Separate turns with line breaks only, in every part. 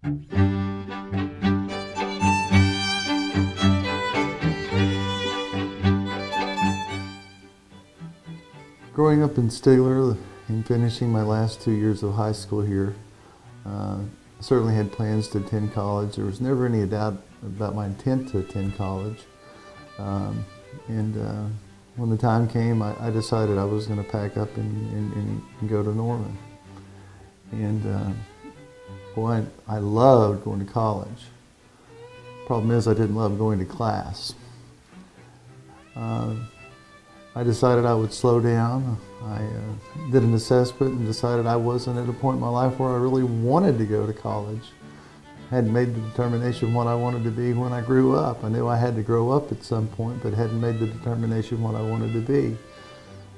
Growing up in Stigler and finishing my last 2 years of high school here, certainly had plans to attend college. There was never any doubt about my intent to attend college. When the time came, I decided I was going to pack up and go to Norman. And boy, I loved going to college. Problem is, I didn't love going to class. I decided I would slow down. I did an assessment and decided I wasn't at a point in my life where I really wanted to go to college. Hadn't made the determination what I wanted to be when I grew up. I knew I had to grow up at some point, but hadn't made the determination what I wanted to be.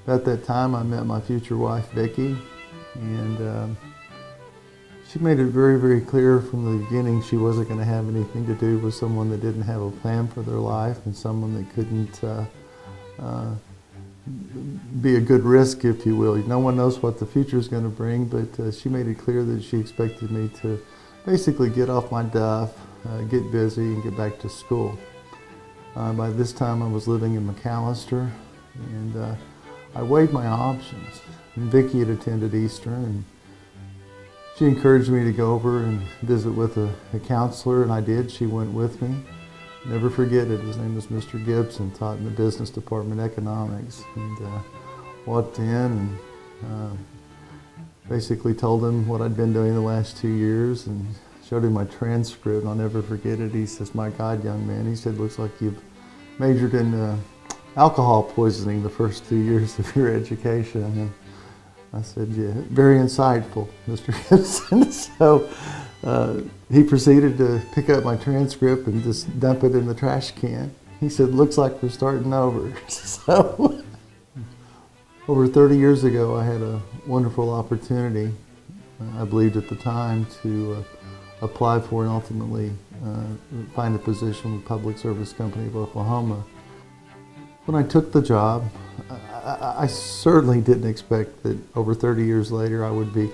At that time, I met my future wife, Vicki, and she made it very, very clear from the beginning she wasn't going to have anything to do with someone that didn't have a plan for their life and someone that couldn't be a good risk, if you will. No one knows what the future is going to bring, but she made it clear that she expected me to basically get off my duff, get busy, and get back to school. By this time, I was living in McAllister, and I weighed my options. And Vicki had attended Eastern, and she encouraged me to go over and visit with a counselor, and I did. She went with me. Never forget it. His name was Mr. Gibson, taught in the business department, economics. And walked in and basically told him what I'd been doing the last 2 years and showed him my transcript. I'll never forget it. He says, "My God, young man," he said, "looks like you've majored in alcohol poisoning the first 2 years of your education." And I said, "Yeah, very insightful, Mr. Gibson." So he proceeded to pick up my transcript and just dump it in the trash can. He said, "Looks like we're starting over." So over 30 years ago, I had a wonderful opportunity, I believed at the time, to apply for and ultimately find a position with Public Service Company of Oklahoma. When I took the job, I certainly didn't expect that over 30 years later I would be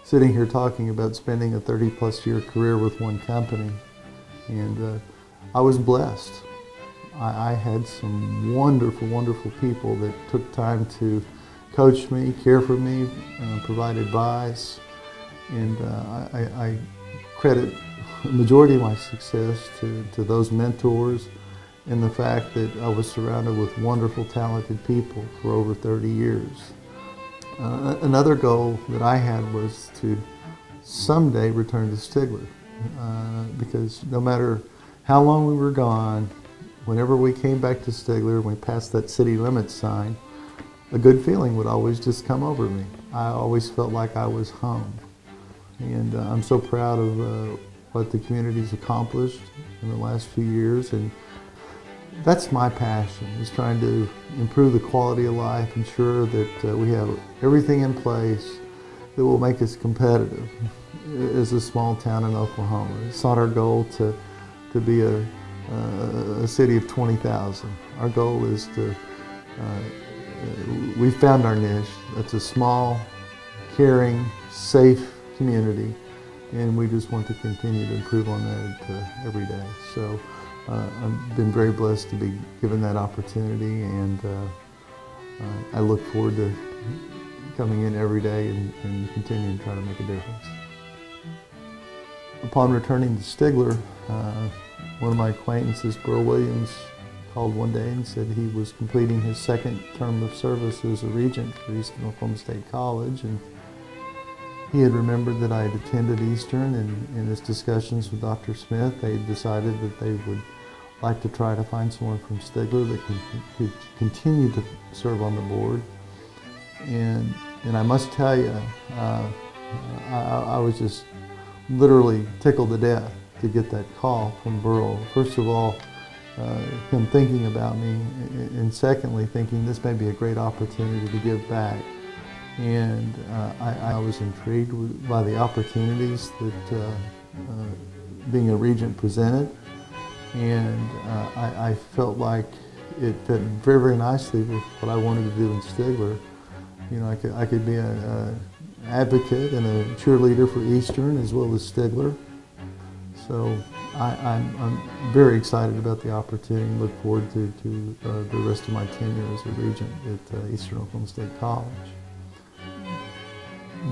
sitting here talking about spending a 30-plus year career with one company. And I was blessed. I had some wonderful, wonderful people that took time to coach me, care for me, provide advice. And I credit the majority of my success to those mentors and the fact that I was surrounded with wonderful, talented people for over 30 years. Another goal that I had was to someday return to Stigler, because no matter how long we were gone, whenever we came back to Stigler and we passed that city limits sign, a good feeling would always just come over me. I always felt like I was home. And I'm so proud of what the community's accomplished in the last few years. And that's my passion, is trying to improve the quality of life, ensure that we have everything in place that will make us competitive as a small town in Oklahoma. It's not our goal to be a city of 20,000. Our goal is to, we found our niche. It's a small, caring, safe community, and we just want to continue to improve on that every day. So I've been very blessed to be given that opportunity, and I look forward to coming in every day and continuing to try to make a difference. Upon returning to Stigler, one of my acquaintances, Burl Williams, called one day and said he was completing his second term of service as a regent for Eastern Oklahoma State College, and he had remembered that I had attended Eastern, and in his discussions with Dr. Smith, they had decided that they would like to try to find someone from Stigler that could continue to serve on the board. And I must tell you, I was just literally tickled to death to get that call from Burl. First of all, him thinking about me, and secondly, thinking this may be a great opportunity to give back. And I was intrigued by the opportunities that being a regent presented, and I felt like it fit very, very nicely with what I wanted to do in Stigler. You know, I could be an advocate and a cheerleader for Eastern as well as Stigler, So I'm very excited about the opportunity and look forward to the rest of my tenure as a regent at Eastern Oklahoma State College.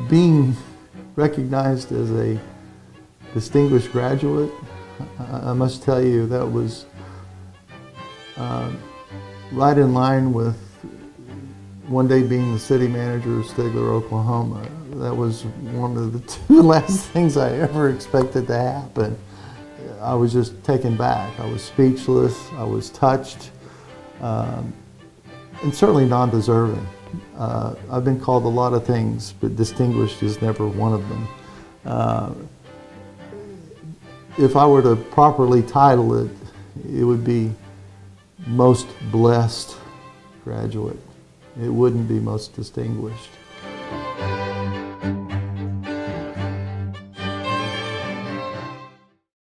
Being recognized as a distinguished graduate, I must tell you that was right in line with one day being the city manager of Stigler, Oklahoma. That was one of the two last things I ever expected to happen. I was just taken back. I was speechless. I was touched, and certainly non-deserving. I've been called a lot of things, but distinguished is never one of them. If I were to properly title it, it would be most blessed graduate. It wouldn't be most distinguished.